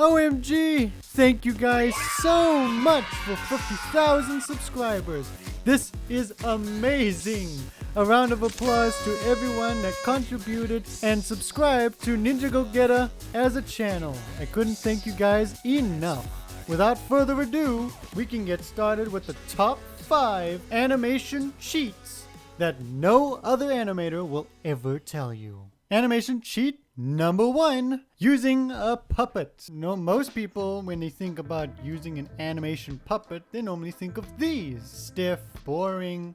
OMG! Thank you guys so much for 50,000 subscribers. This is amazing. A round of applause to everyone that contributed and subscribed to Ninja Go Getter as a channel. I couldn't thank you guys enough. Without further ado, we can get started with the top 5 animation cheats that no other animator will ever tell you. Animation cheat number 1, using a puppet. Most people, when they think about using an animation puppet, they normally think of these. Stiff, boring,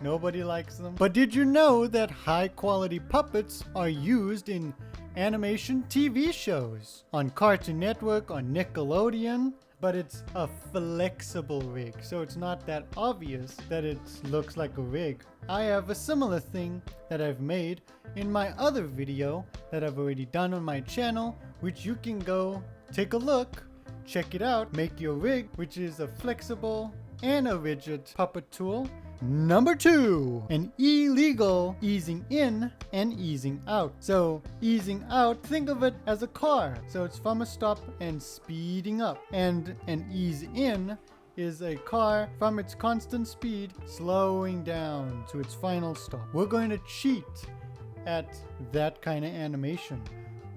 nobody likes them. But did you know that high quality puppets are used in animation TV shows? On Cartoon Network, on Nickelodeon, but it's a flexible rig, so it's not that obvious that it looks like a rig. I have a similar thing that I've made in my other video that I've already done on my channel, which you can go take a look, check it out, make your rig, which is a flexible and a rigid puppet tool. Number 2, an illegal easing in and easing out. So easing out, think of it as a car. So it's from a stop and speeding up. And an ease in is a car from its constant speed slowing down to its final stop. We're going to cheat at that kind of animation,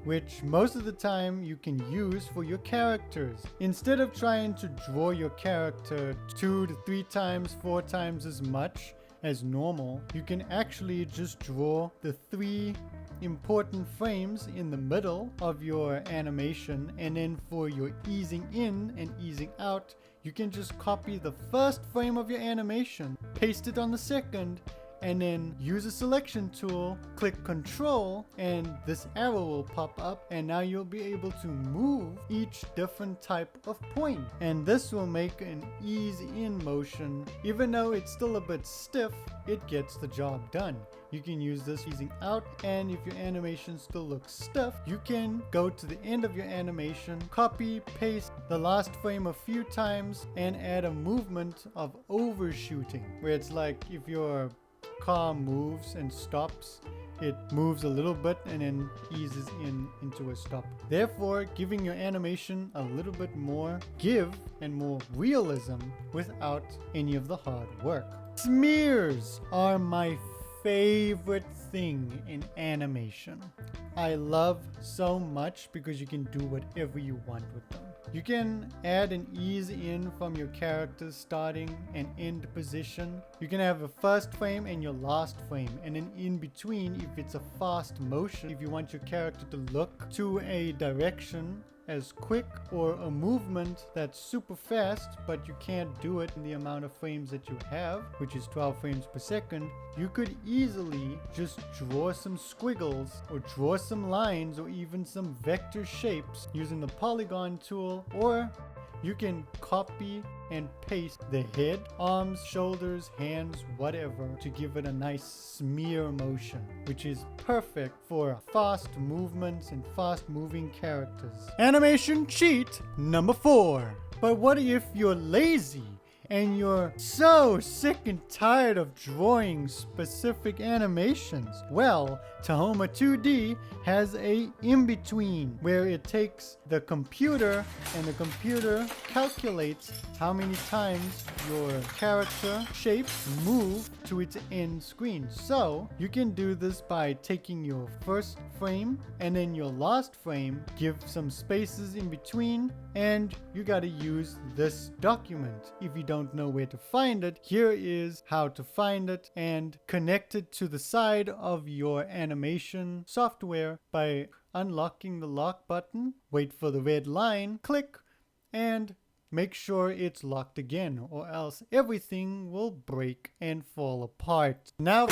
which most of the time you can use for your characters. Instead of trying to draw your character 2 to 3 times, 4 times as much as normal, you can actually just draw the 3 important frames in the middle of your animation, and then for your easing in and easing out, you can just copy the first frame of your animation, paste it on the second, and then use a selection tool, click Control, and this arrow will pop up, and now you'll be able to move each different type of point. And this will make an ease in motion. Even though it's still a bit stiff, it gets the job done. You can use this easing out, and if your animation still looks stiff, you can go to the end of your animation, copy, paste the last frame a few times, and add a movement of overshooting, where it's like if your car moves and stops, it moves a little bit and then eases into a stop, therefore giving your animation a little bit more give and more realism without any of the hard work. Smears are my favorite thing in animation. I love so much because you can do whatever you want with them. You can add an ease in from your character's starting and end position. You can have a first frame and your last frame, and then in between, if it's a fast motion, if you want your character to look to a direction as quick, or a movement that's super fast but you can't do it in the amount of frames that you have, which is 12 frames per second, you could easily just draw some squiggles or draw some lines or even some vector shapes using the polygon tool, or you can copy and paste the head, arms, shoulders, hands, whatever, to give it a nice smear motion, which is perfect for fast movements and fast moving characters. Animation cheat number 4. But what if you're lazy and you're so sick and tired of drawing specific animations? Well, Tahoma 2D has a in-between where it takes the computer and the computer calculates how many times your character shapes move to its end screen. So you can do this by taking your first frame and then your last frame, give some spaces in between, and you got to use this document. If you don't know where to find it, here is how to find it and connect it to the side of your animation software by unlocking the lock button, wait for the red line, click, and make sure it's locked again, or else everything will break and fall apart. Now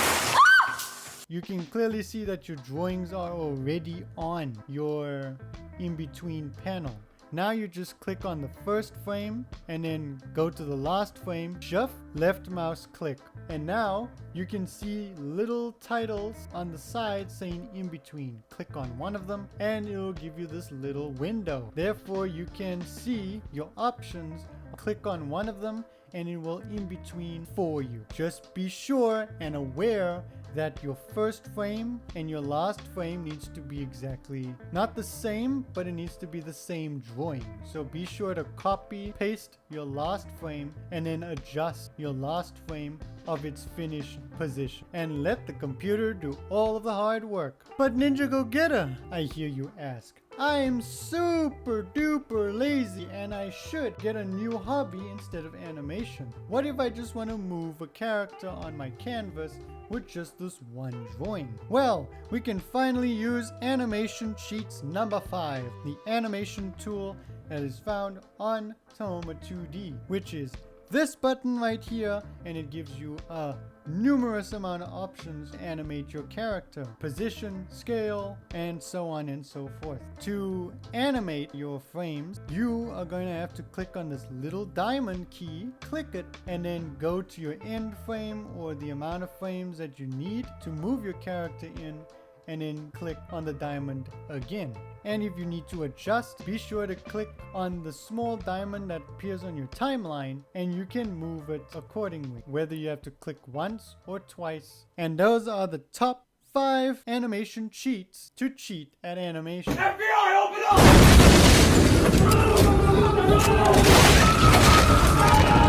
you can clearly see that your drawings are already on your in-between panel. Now you just click on the first frame and then go to the last frame, shift, left mouse click. And now you can see little titles on the side saying in between. Click on one of them and it will give you this little window. Therefore you can see your options. Click on one of them and it will in between for you. Just be sure and aware that your first frame and your last frame needs to be exactly not the same, but it needs to be the same drawing. So be sure to copy, paste your last frame and then adjust your last frame of its finished position and let the computer do all of the hard work. But Ninja Go Getter, I hear you ask. I'm super duper lazy and I should get a new hobby instead of animation. What if I just want to move a character on my canvas with just this one drawing? Well, we can finally use Animation Cheats number 5, the animation tool that is found on Toma 2D, which is this button right here, and it gives you a numerous amount of options to animate your character, position, scale, and so on and so forth. To animate your frames, you are going to have to click on this little diamond key, click it, and then go to your end frame or the amount of frames that you need to move your character in, and then click on the diamond again. And if you need to adjust, be sure to click on the small diamond that appears on your timeline and you can move it accordingly, whether you have to click once or twice. And those are the top 5 animation cheats to cheat at animation. FBI, open up!